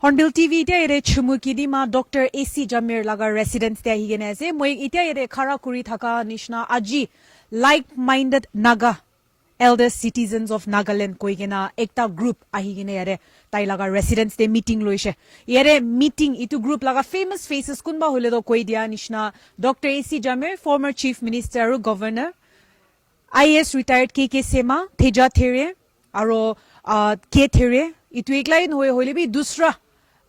Hornbill TV ite ere chumuki di ma Dr. AC Jamir laga residence te hi gene ase moi ite ere khara kuri thaka nishna aji like-minded Naga elder citizens of Nagaland koi gena ekta group ahi gene ere tai laga residence te meeting loise ere meeting itu group laga famous faces kunba hole do koi dia nishna Dr. AC Jamir former chief minister governor IAS retired KK Sema Theja There aro K There itu eklai hoye hole bi dusra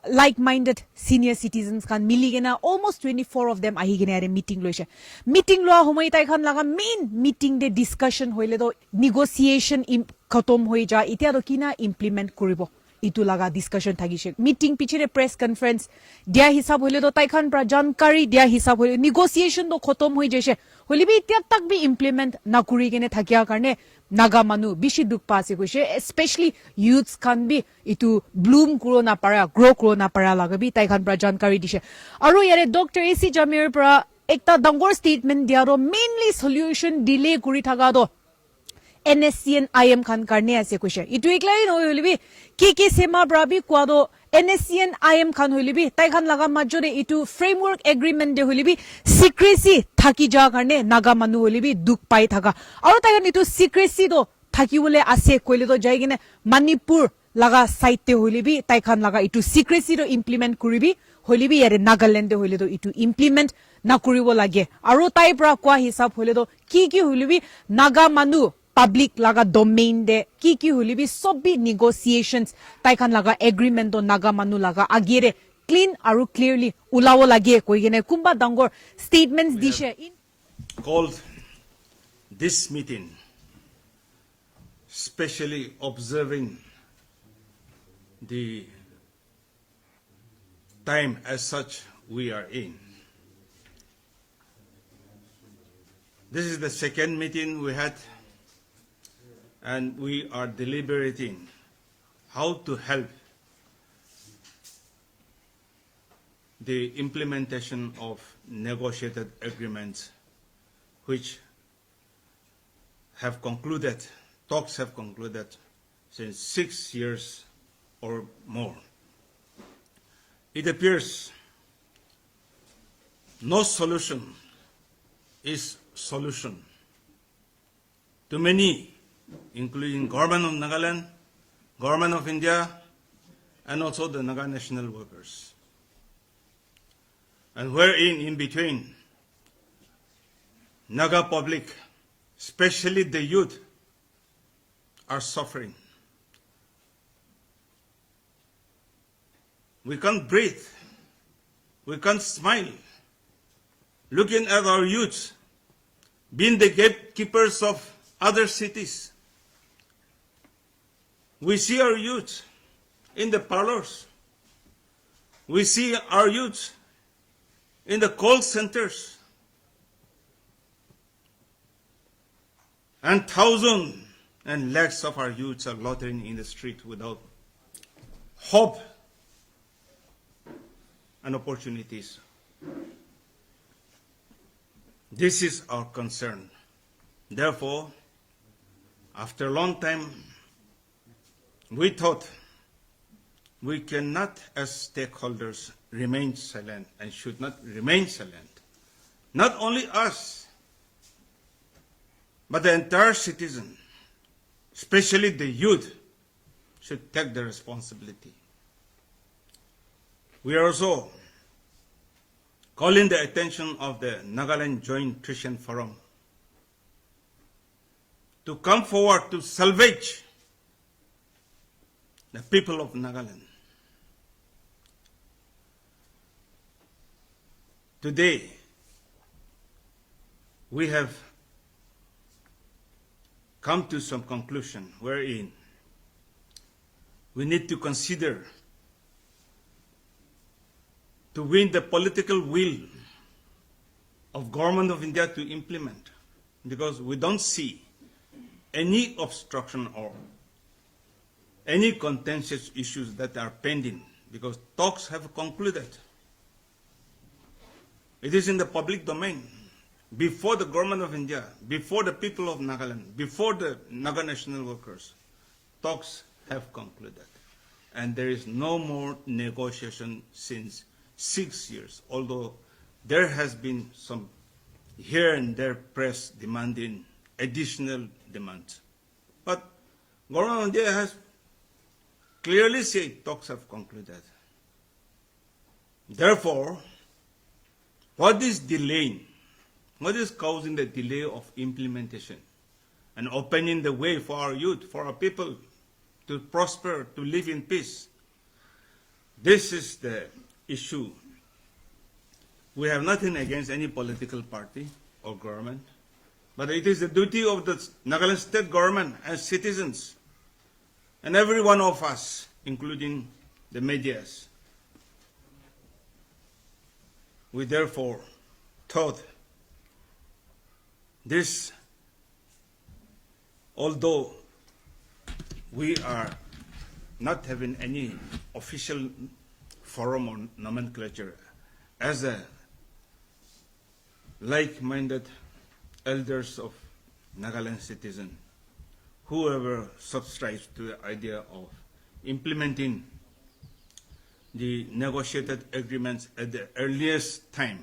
like-minded senior citizens kan miligena almost 24 of them ahi gena meeting loise meeting loa homoi tai khan laga main meeting de discussion hoile do negotiation khatom hoi ja itia do kina implement koribo itu laga discussion thagise meeting pichire press conference dia hisab hoile do tai khan pra jankari dia hisab hoile negotiation do khatom hoi jaise hoile bi itia tak bi implement na kuri gene thakya karne Naga manu bishi duk pase koise especially youths kan bi itu bloom kuro na para grow kuro na para laga bi tai khan pra jankari dise aro yare Dr. AC Jamir pra ekta dangor statement dia ro mainly solution delay kuri thaga do NSCN IM khan karne ase koise itu eklai no holibi ki sema pra bi kwa do NSCN IM khan holibi tai khan laga majore itu framework agreement de holibi secrecy thaki ja karne naga manu holibi duk pai thaga aro tai khan itu secrecy do thaki bole ase koile do jai gene Manipur laga site te holibi tai khan laga itu secrecy do implement kuribi holibi yare Nagaland de hole do itu implement na kuribo lage aro tai pra kwa hisab hole do ki holibi naga manu public laga domain de ki holibi sobi negotiations tai khan laga agreement do naga manu laga agere clean aru clearly ulawo lage koi gene kumba dangor statements dishe called this meeting especially observing the time as such we are in. This is the second meeting we had, and we are deliberating how to help the implementation of negotiated agreements which have concluded, talks have concluded since 6 years or more. It appears no solution is solution to many, including government of Nagaland, government of India, and also the Naga national workers. And wherein, in between, Naga public, especially the youth, are suffering. We can't breathe. We can't smile. Looking at our youth, being the gatekeepers of other cities. We see our youth in the parlors. We see our youth in the call centers. And thousands and lakhs of our youths are loitering in the street without hope and opportunities. This is our concern. Therefore, after a long time, we thought we cannot, as stakeholders, remain silent and should not remain silent. Not only us, but the entire citizen, especially the youth, should take the responsibility. We are also calling the attention of the Nagaland Joint Nutrition Forum to come forward to salvage the people of Nagaland. Today, we have come to some conclusion wherein we need to consider to win the political will of government of India to implement, because we don't see any obstruction or any contentious issues that are pending, because talks have concluded. It is in the public domain. Before the government of India, before the people of Nagaland, before the Naga national workers, talks have concluded. and there is no more negotiation since 6 years, although there has been some here and there press demanding additional demands. But government of India has clearly said talks have concluded. Therefore, what is delaying? What is causing the delay of implementation and opening the way for our youth, for our people to prosper, to live in peace? This is the issue. We have nothing against any political party or government, but it is the duty of the Nagaland state government and citizens and every one of us, including the medias. We therefore thought this, although we are not having any official forum or nomenclature, as a like-minded elders of Nagaland citizen, whoever subscribes to the idea of implementing the negotiated agreements at the earliest time,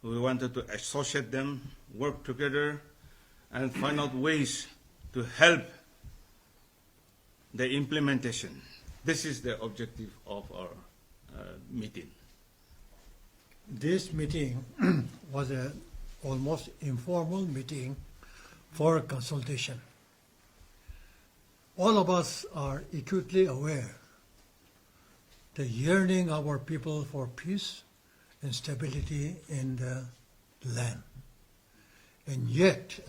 we wanted to associate them, work together, and find out ways to help the implementation. This is the objective of our meeting. This meeting was an almost informal meeting for consultation. All of us are acutely aware the yearning of our people for peace and stability in the land. And yet,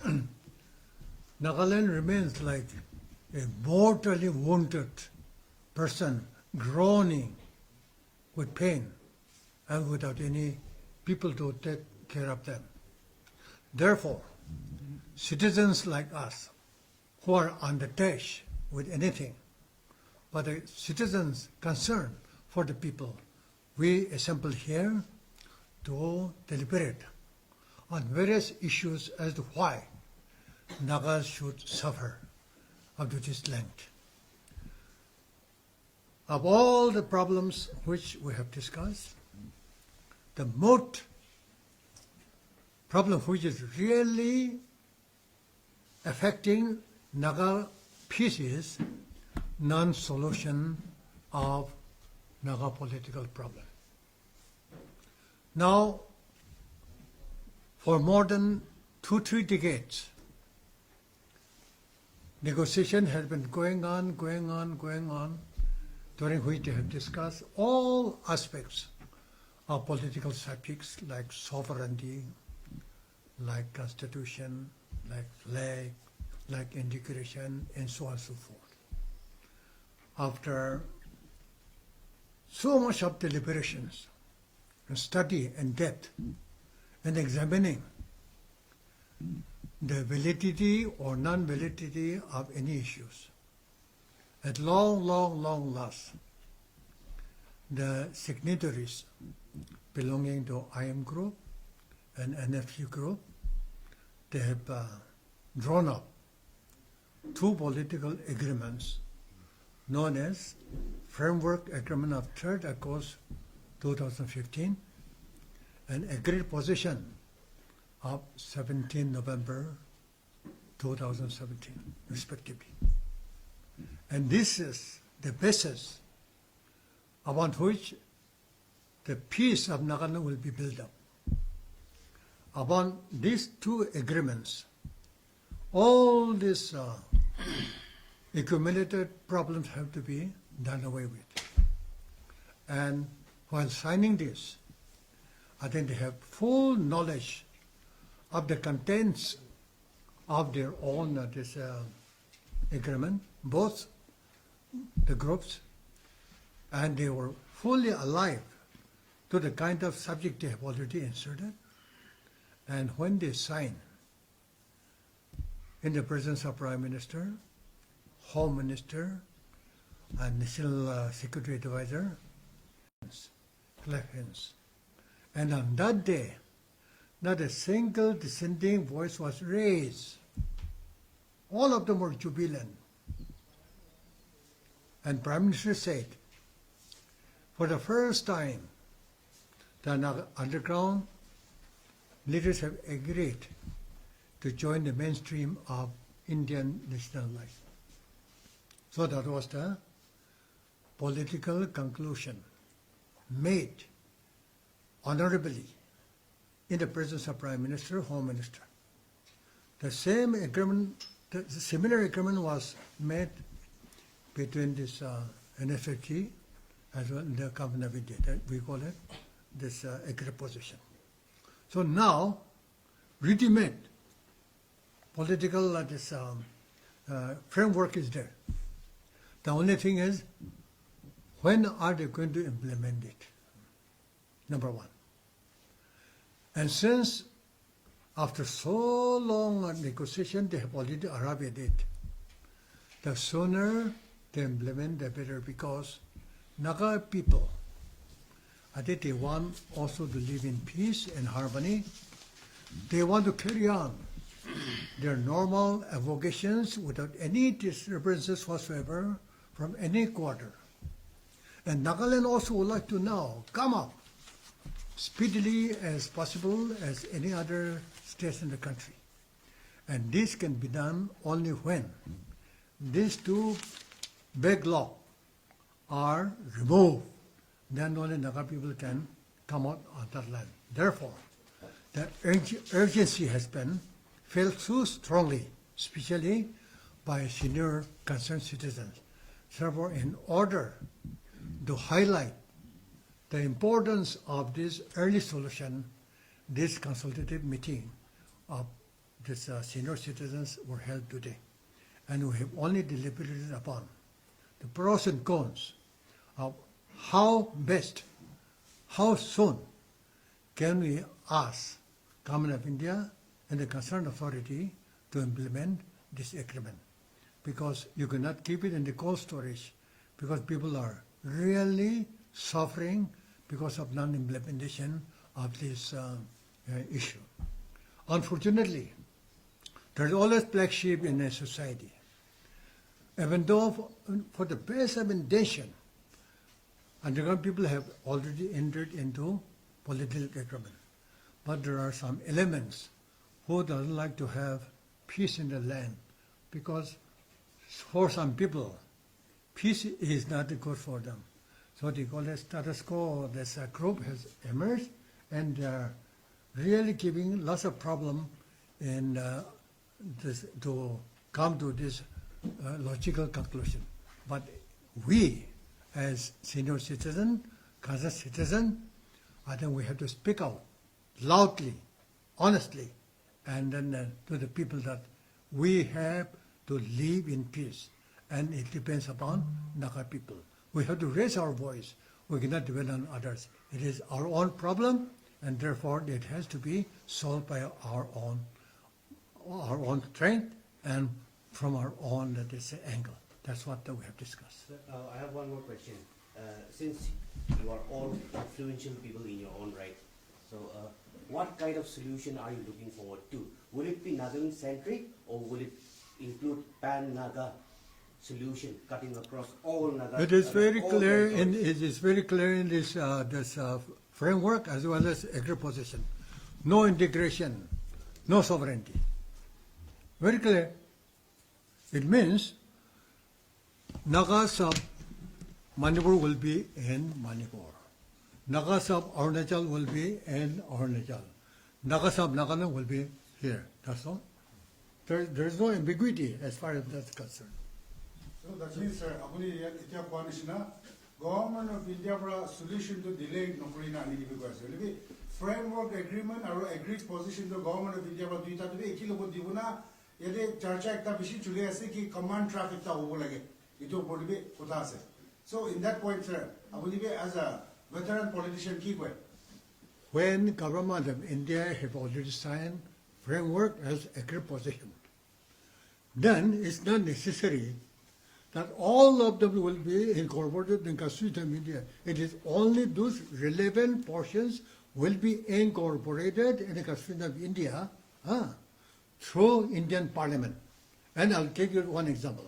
Nagaland remains like a mortally wounded person groaning with pain and without any people to take care of them. Therefore, citizens like us who are unattached with anything, but the citizens concerned for the people, we assemble here to deliberate on various issues as to why Nagas should suffer up to this length. Of all the problems which we have discussed, the most problem which is really affecting Naga peace is non-solution of Naga political problem. Now, for more than 2-3 decades, negotiation has been going on, during which they have discussed all aspects of political subjects like sovereignty, like constitution, like flag, like integration, and so on and so forth. After so much of deliberations, and study and depth, and examining the validity or non-validity of any issues, at long last, the signatories belonging to IM group and NFU group, they have drawn up 2 political agreements known as Framework Agreement of 3rd August 2015 and Agreed Position of 17 November 2017, respectively. And this is the basis upon which the peace of Nagaland will be built up. Upon these 2 agreements, all these accumulated problems have to be done away with. And while signing this, I think they have full knowledge of the contents of their own this agreement, both the groups, and they were fully alive to the kind of subject they have already inserted. And when they sign in the presence of Prime Minister, Home Minister, and National Security Advisor, clap hands. And on that day, not a single dissenting voice was raised. All of them were jubilant. And Prime Minister said, for the first time, the underground leaders have agreed to join the mainstream of Indian national life. So that was the political conclusion made honorably in the presence of Prime Minister, Home Minister. The same agreement, the similar agreement was made between this NFFG as well the Government of India. That we call it this agreed position. So now, ready-made political framework is there. The only thing is, when are they going to implement it? Number one. And since after so long a negotiation, they have already arrived at it, the sooner they implement, the better, because Naga people, I think they want also to live in peace and harmony. They want to carry on their normal avocations without any disturbances whatsoever from any quarter. And Nagaland also would like to now come up speedily as possible as any other states in the country. And this can be done only when these two backlogs are removed. Then only Naga people can come out on that land. Therefore, the urgency has been felt so strongly, especially by senior concerned citizens. Therefore, in order to highlight the importance of this early solution, this consultative meeting of these senior citizens were held today. And we have only deliberated upon the pros and cons of how best, how soon can we ask Government of India and the concerned authority to implement this agreement. Because you cannot keep it in the cold storage, because people are really suffering because of non-implementation of this issue. Unfortunately, there is always black sheep in a society. Even though for the best of intention, underground people have already entered into political agreement. But there are some elements who doesn't like to have peace in the land, because for some people, peace is not good for them. So they call it status quo. This group has emerged, and they are really giving lots of problem in to come to this logical conclusion. But we, as senior citizen, concerned citizen, I think we have to speak out loudly, honestly, and then to the people that we have to live in peace. And it depends upon Naga people. We have to raise our voice. We cannot depend on others. It is our own problem, and therefore it has to be solved by our own strength and from our own angle. That's what we have discussed. I have one more question. Since you are all influential people in your own right, so what kind of solution are you looking forward to? Will it be Nagaland-centric, or will it include pan-Naga solution cutting across all Naga? It is very clear in this framework as well as agri position. No integration, no sovereignty. Very clear. It means Nagas of Manipur will be in Manipur. Nagas of Arunachal will be in Arunachal. Nagas of Nagaland will be here. That's all. There is no ambiguity as far as that's concerned. So that means, Government of India for a solution to delay Nokurina and framework agreement or agreed position to Government of India for Dita to be a kilo divuna, Yede Charcha Tabishi Chuliasiki command traffic to Ovolage. It will be Kutase. So in that point, sir, I believe as a veteran politician keep it. When Government of India have already signed framework as agreed position, then it's not necessary that all of them will be incorporated in Constitution of India. It is only those relevant portions will be incorporated in the Constitution of India through Indian Parliament. And I'll give you one example.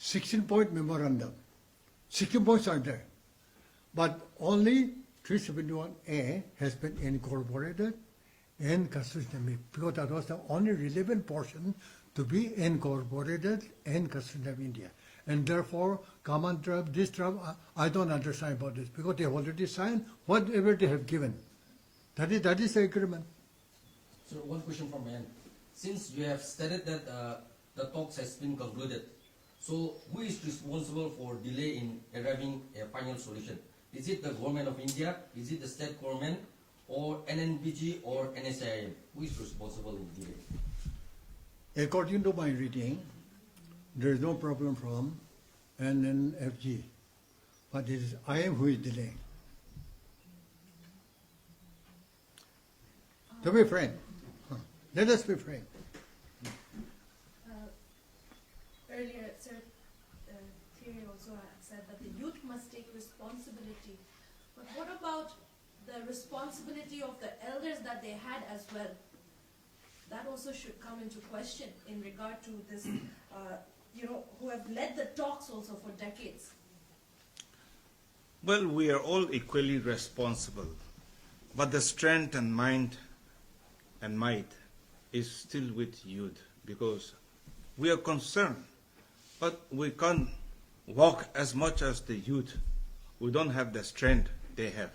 16-point memorandum Sikkim points are there. But only 371A has been incorporated in Constitution Amendment because that was the only relevant portion to be incorporated in Constitution of India. And therefore, common tribe, this tribe, I don't understand about this because they have already signed whatever they have given. That is the agreement. So one question from me. Since you have stated that the talks has been concluded, so who is responsible for delay in arriving a final solution? Is it the government of India? Is it the state government, or NNPG or NSIM? Who is responsible in delay? According to my reading, there is no problem from NNFG, but it is IM who is delaying. To be frank, let us be frank. Earlier, Sir Thierry also said that the youth must take responsibility. But what about the responsibility of the elders that they had as well? That also should come into question in regard to this, who have led the talks also for decades. Well, we are all equally responsible, but the strength and mind and might is still with youth because we are concerned, but we can't walk as much as the youth. We don't have the strength they have,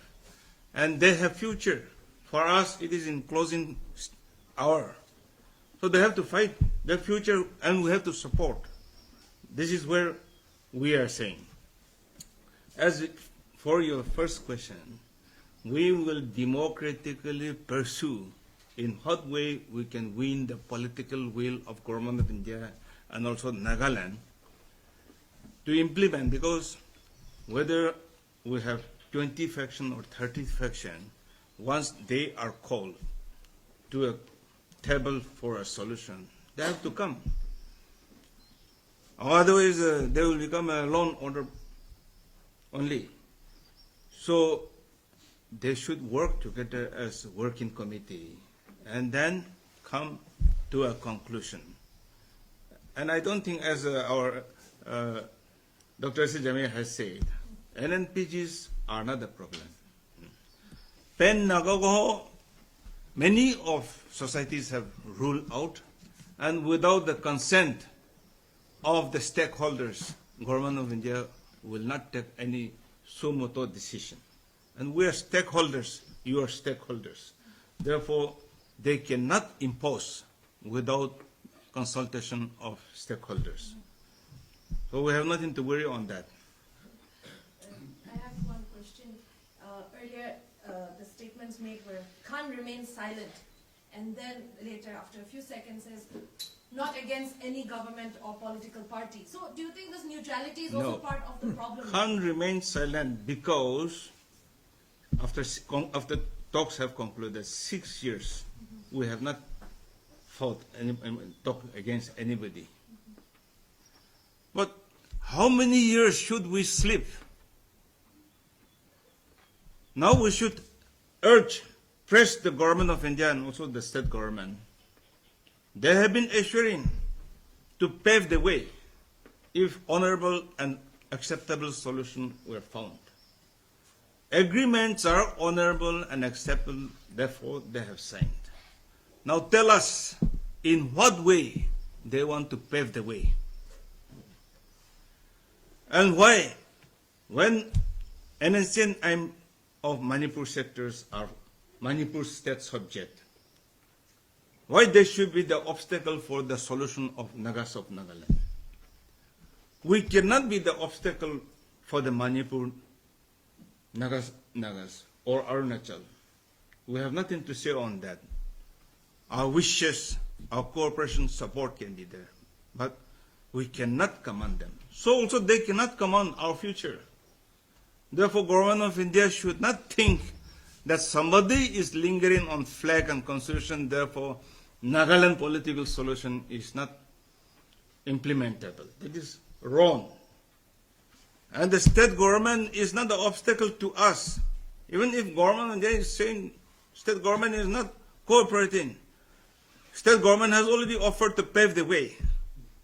and they have future. For us, it is in closing hour, so they have to fight their future, and we have to support. This is where we are saying. For your first question, we will democratically pursue in what way we can win the political will of Government of India and also Nagaland to implement, because whether we have 20 faction or 30 faction, once they are called to a table for a solution, they have to come. Otherwise, they will become a lone order only. So they should work together as a working committee and then come to a conclusion. And I don't think, as our Dr. S. Jamir has said, NNPGs are not the problem. Pen Nagago, many of societies have ruled out, and without the consent of the stakeholders, Government of India will not take any sumoto decision. And we are stakeholders, you are stakeholders. Therefore, they cannot impose without consultation of stakeholders. So we have nothing to worry on that. I have one question. Earlier, the statements made were, Khan remains silent. And then later, after a few seconds, says, not against any government or political party. So do you think this neutrality is also part of the problem? Khan remains silent because after talks have concluded 6 years, we have not fought talk against anybody. But how many years should we sleep? Now we should press the Government of India and also the state government. They have been assuring to pave the way if honorable and acceptable solutions were found. Agreements are honorable and acceptable, therefore they have signed. Now tell us in what way they want to pave the way. And why, when NNCM of Manipur sectors are Manipur state subject, why they should be the obstacle for the solution of Nagas of Nagaland? We cannot be the obstacle for the Manipur Nagas or Arunachal. We have nothing to say on that. Our wishes, our cooperation, support can be there, but we cannot command them. So also they cannot command our future. Therefore, Government of India should not think that somebody is lingering on flag and constitution, therefore Nagaland political solution is not implementable. That is wrong. And the state government is not the obstacle to us. Even if Government of India is saying state government is not cooperating, state government has already offered to pave the way.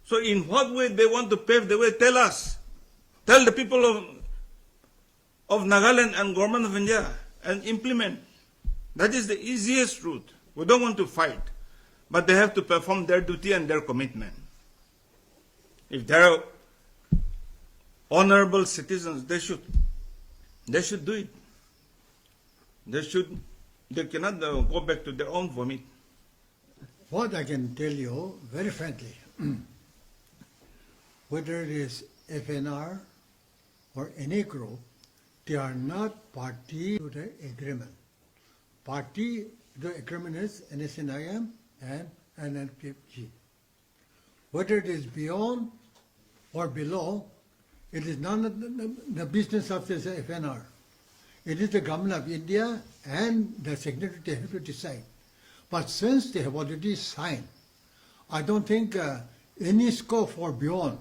So in what way they want to pave the way, tell us. Tell the people of of Nagaland and Government of India and implement. That is the easiest route. We don't want to fight, but they have to perform their duty and their commitment. If they are honorable citizens, they should do it. They cannot go back to their own vomit. What I can tell you very frankly, whether it is FNR or any group, they are not party to the agreement. Party to the agreement is NSNIM and NNPG. Whether it is beyond or below, it is none of the business of the FNR. It is the government of India and the signatory they have to decide. But since they have already signed, I don't think any scope for beyond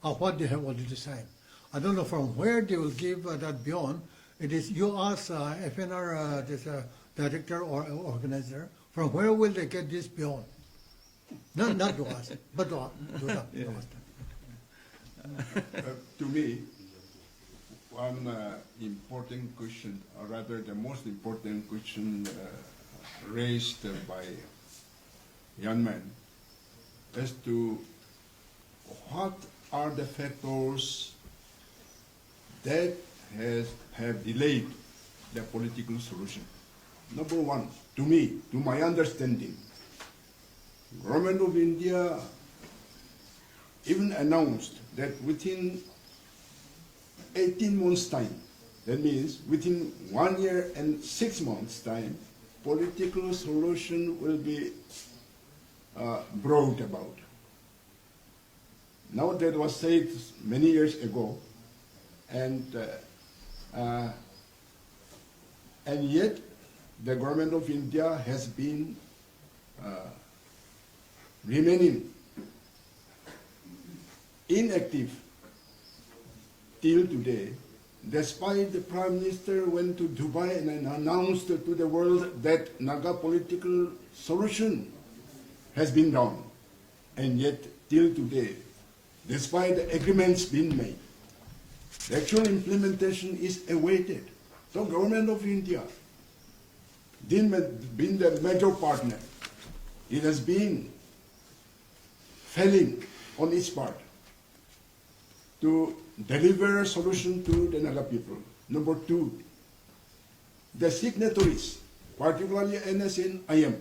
of what they have already signed. I don't know from where they will give that beyond. It is you ask FNR this, director or organizer, from where will they get this beyond? Not to us, but to them. To me, one important question, or rather the most important question raised by young men as to what are the factors that have delayed the political solution. Number one, to me, to my understanding, Government of India even announced that within 18 months' time, that means within 1 year and 6 months' time, political solution will be brought about. Now that was said many years ago, and yet the Government of India has been remaining inactive till today, despite the Prime Minister went to Dubai and announced to the world that Naga political solution has been done. And yet, till today, despite the agreements being made, the actual implementation is awaited. So Government of India, being the major partner, it has been failing on its part to deliver a solution to the Naga people. Number two, the signatories, particularly NSNIM,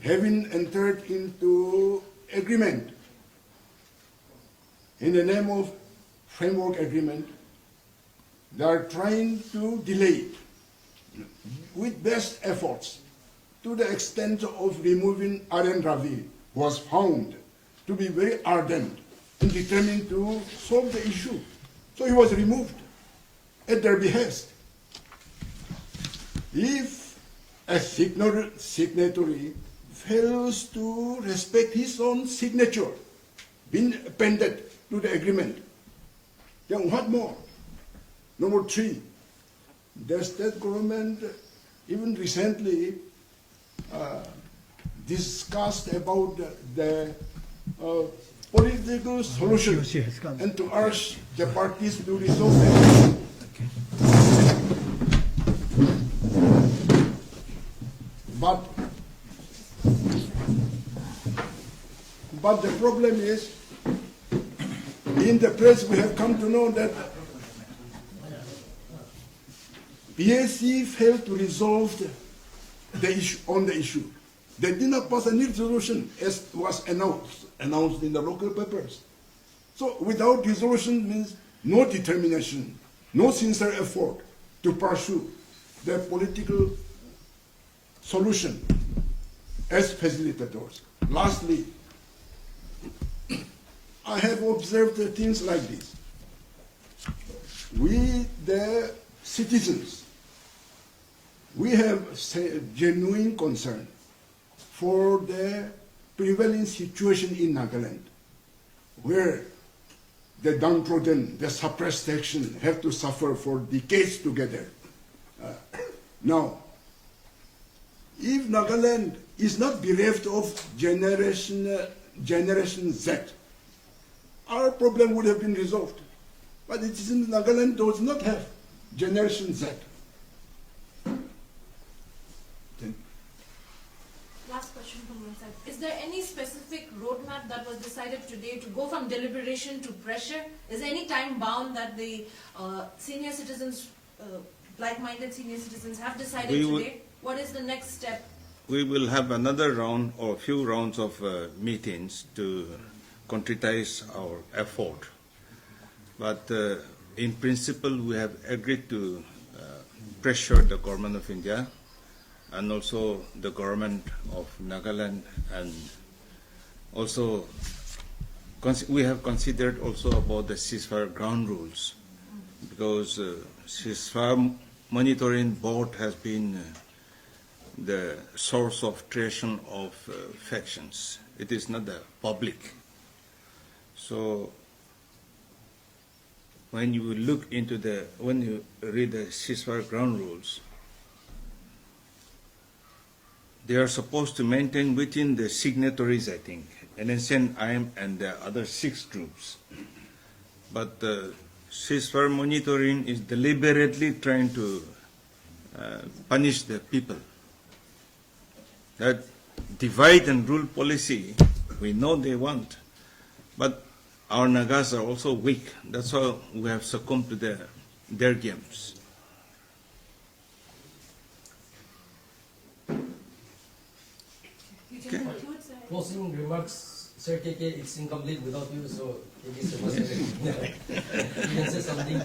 having entered into agreement in the name of framework agreement, they are trying to delay it with best efforts to the extent of removing R.N. Ravi, who was found to be very ardent and determined to solve the issue. So he was removed at their behest. If a signatory fails to respect his own signature, being appended to the agreement, then what more? Number three, the state government even recently discussed about the political solution and to urge the parties to resolve it. But the problem is, in the press we have come to know that PAC failed to resolve the issue on the issue. They did not pass any resolution as was announced in the local papers. So without resolution means no determination, no sincere effort to pursue the political solution as facilitators. Lastly, I have observed things like this. We, the citizens, we have genuine concern for the prevailing situation in Nagaland, where the downtrodden, the suppressed section have to suffer for decades together. Now, if Nagaland is not bereft of Generation Z, our problem would have been resolved. But it seems Nagaland does not have Generation Z. Last question from my side. Is there any specific roadmap that was decided today to go from deliberation to pressure? Is there any time bound that the senior citizens, like-minded senior citizens have decided We will- today? What is the next step? We will have another round or a few rounds of meetings to concretize our effort. But in principle, we have agreed to pressure the government of India and also the government of Nagaland, and also we have considered also about the ceasefire ground rules, because ceasefire monitoring board has been the source of creation of factions. It is not the public. So when you look into when you read the ceasefire ground rules, they are supposed to maintain within the signatories, I think, NSN, IM, and the other 6 groups. But ceasefire monitoring is deliberately trying to punish the people. That divide and rule policy, we know they want, but our Nagas are also weak. That's why we have succumbed to their games. You can conclude, sir. Closing remarks, Sir KK, it's incomplete without you, so KK sir must you can say something.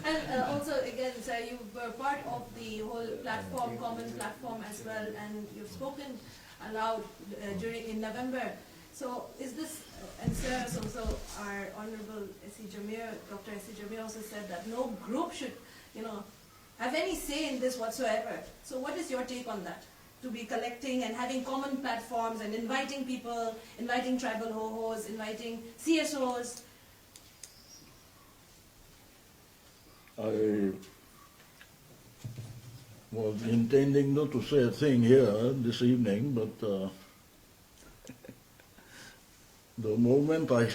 And also, again, sir, you were part of the whole platform, common platform as well, and you've spoken aloud in November. So is this, and sir, also our Honorable S.C. Jamir, Dr. S.C. Jamir also said that no group should, have any say in this whatsoever. So what is your take on that? To be collecting and having common platforms and inviting people, inviting tribal ho-hos, inviting CSOs. I was intending not to say a thing here this evening, but the moment I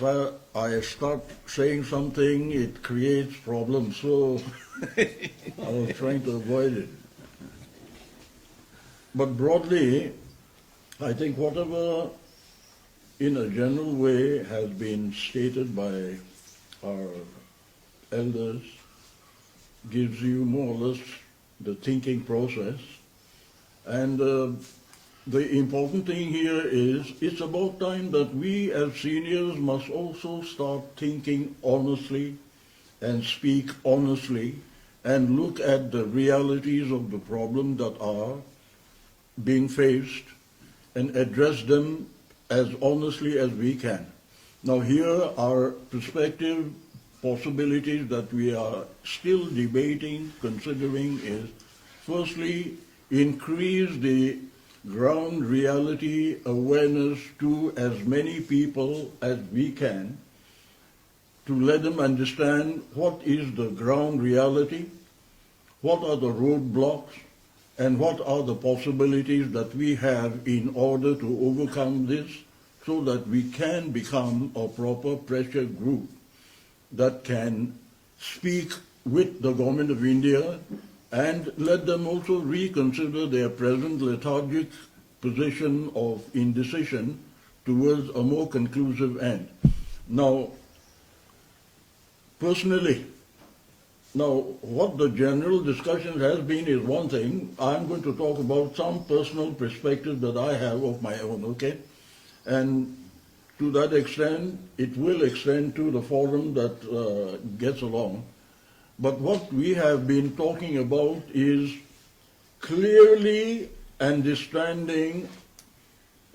start saying something, it creates problems, so I was trying to avoid it. But broadly, I think whatever in a general way has been stated by our elders gives you more or less the thinking process. And the important thing here is it's about time that we as seniors must also start thinking honestly and speak honestly and look at the realities of the problem that are being faced and address them as honestly as we can. Now here are prospective possibilities that we are still debating, considering is, firstly, increase the ground reality awareness to as many people as we can, to let them understand what is the ground reality, what are the roadblocks, and what are the possibilities that we have in order to overcome this, so that we can become a proper pressure group that can speak with the government of India and let them also reconsider their present lethargic position of indecision towards a more conclusive end. Now, personally, what the general discussion has been is one thing. I'm going to talk about some personal perspective that I have of my own, okay? And to that extent, it will extend to the forum that gets along. But what we have been talking about is clearly understanding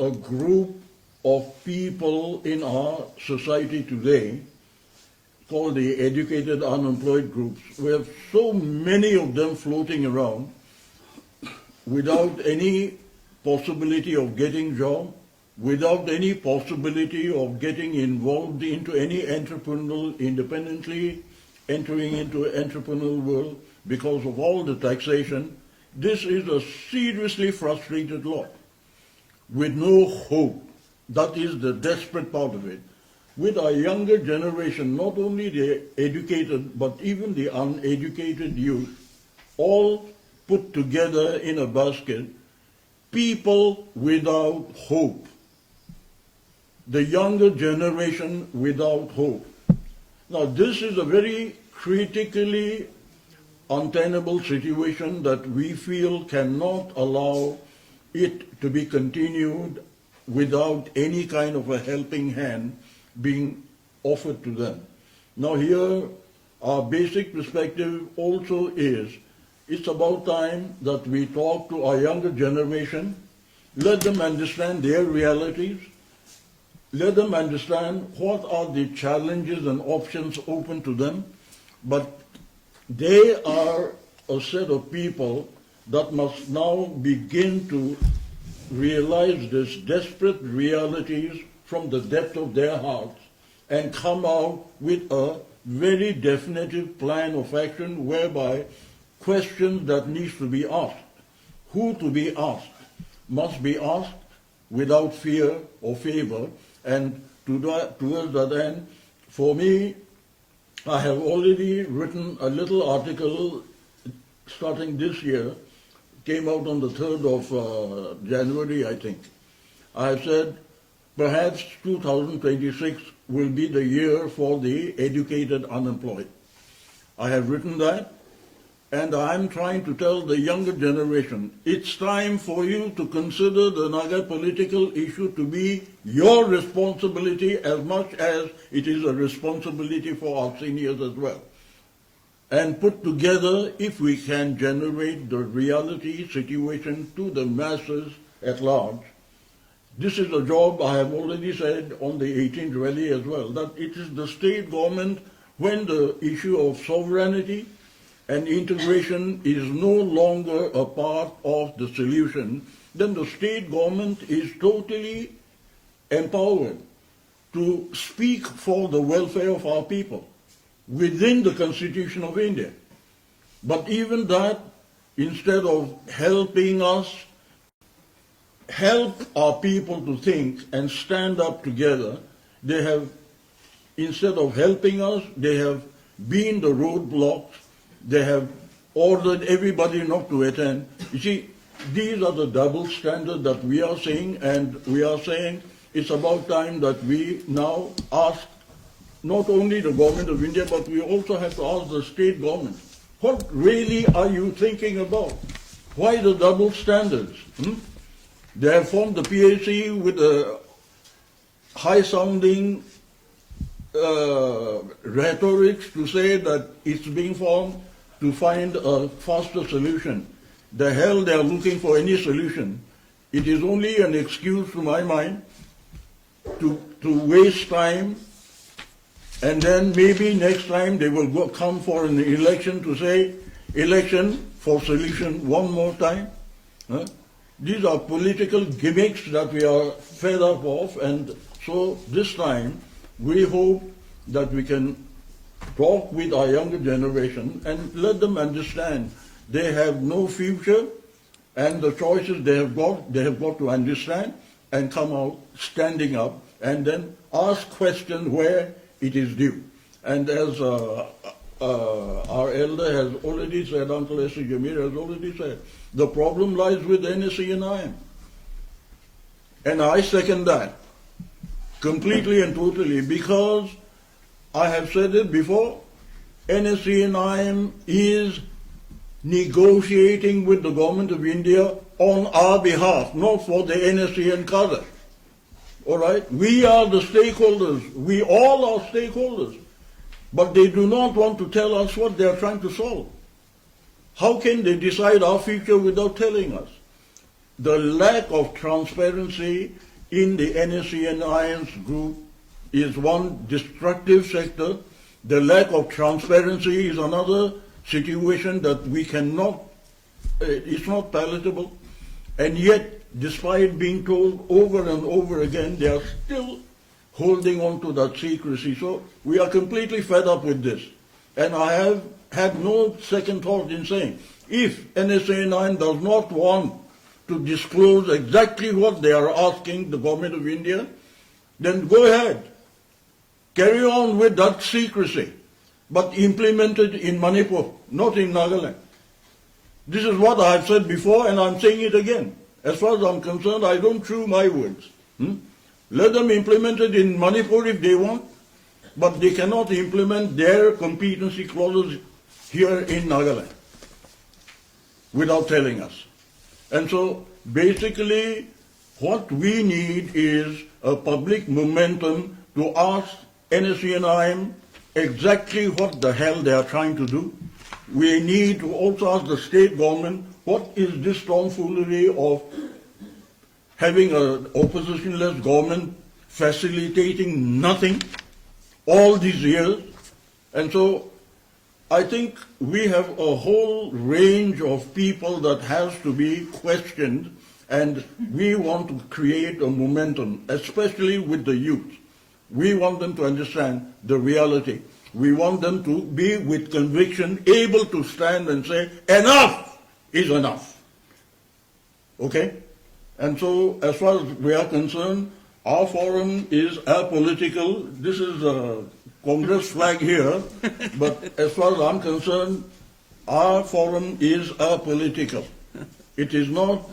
a group of people in our society today called the educated unemployed groups. We have so many of them floating around without any possibility of getting job, without any possibility of getting involved into any entrepreneurial, independently entering into entrepreneurial world because of all the taxation. This is a seriously frustrated lot with no hope. That is the desperate part of it. with our younger generation, not only the educated, but even the uneducated youth, all put together in a basket, people without hope. The younger generation without hope. Now, this is a very critically untenable situation that we feel cannot allow it to be continued without any kind of a helping hand being offered to them. Now here, our basic perspective also is, it's about time that we talk to our younger generation, let them understand their realities, let them understand what are the challenges and options open to them, but they are a set of people that must now begin to realize these desperate realities from the depth of their hearts and come out with a very definitive plan of action whereby questions that needs to be asked, who to be asked, must be asked without fear or favor. And towards that end, for me, I have already written a little article starting this year, came out on the 3rd of January, I think. I said, perhaps 2026 will be the year for the educated unemployed. I have written that, and I'm trying to tell the younger generation, it's time for you to consider the Naga political issue to be your responsibility as much as it is a responsibility for our seniors as well. And put together, if we can generate the reality situation to the masses at large. This is a job I have already said on the 18th rally as well, that it is the state government when the issue of sovereignty and integration is no longer a part of the solution, then the state government is totally empowered to speak for the welfare of our people within the Constitution of India. But even that, instead of helping us help our people to think and stand up together, they have, instead of helping us, they have been the roadblocks, they have ordered everybody not to attend. You see, these are the double standards that we are seeing, and we are saying it's about time that we now ask not only the government of India, but we also have to ask the state government, what really are you thinking about? Why the double standards? They have formed the PAC with a high-sounding rhetoric to say that it's being formed to find a faster solution. The hell they are looking for any solution. It is only an excuse to my mind to waste time, and then maybe next time they will come for an election to say, election for solution one more time. These are political gimmicks that we are fed up of, and so this time we hope that we can talk with our younger generation and let them understand they have no future, and the choices they have got to understand and come out standing up and then ask questions where it is due. And as our elder has already said, Uncle S. Jamir has already said, the problem lies with NSE and IM. And I second that completely and totally, because I have said it before, NSE and IM is negotiating with the government of India on our behalf, not for the NSE and Qatar. All right? We are the stakeholders. We all are stakeholders. But they do not want to tell us what they are trying to solve. How can they decide our future without telling us? The lack of transparency in the NSE and IM's group is one destructive sector. The lack of transparency is another situation that we cannot, it's not palatable. And yet, despite being told over and over again, they are still holding on to that secrecy. So we are completely fed up with this. And I have had no second thought in saying, if NSA-9 does not want to disclose exactly what they are asking the government of India, then go ahead. carry on with that secrecy, but implement it in Manipur, not in Nagaland. This is what I have said before, and I'm saying it again. As far as I'm concerned, I don't chew my words. Let them implement it in Manipur if they want, but they cannot implement their competency clauses here in Nagaland without telling us. And so, basically, what we need is a public momentum to ask NSCNIM exactly what the hell they are trying to do. We need to also ask the state government, what is this tomfoolery of having an oppositionless government facilitating nothing all these years? And so I think we have a whole range of people that has to be questioned, and we want to create a momentum, especially with the youth. We want them to understand the reality. We want them to be with conviction, able to stand and say, enough is enough. Okay? And so, as far as we are concerned, our forum is apolitical. This is a Congress flag here, but as far as I'm concerned, our forum is apolitical. It is not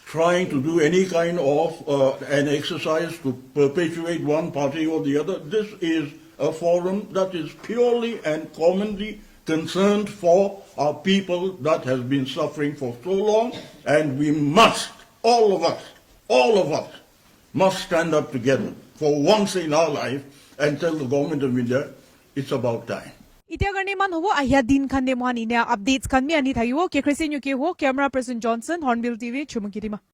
trying to do any kind of an exercise to perpetuate one party or the other. This is a forum that is purely and commonly concerned for our people that has been suffering for so long, and we must, all of us, must stand up together for once in our life and tell the government of India it's about time. इत्या करने मन हो आया दिन खंडे मान इन्या updates खन में अनि थायो के क्रिसिन युके हो camera person Johnson hornbill TV चुमकिरिमा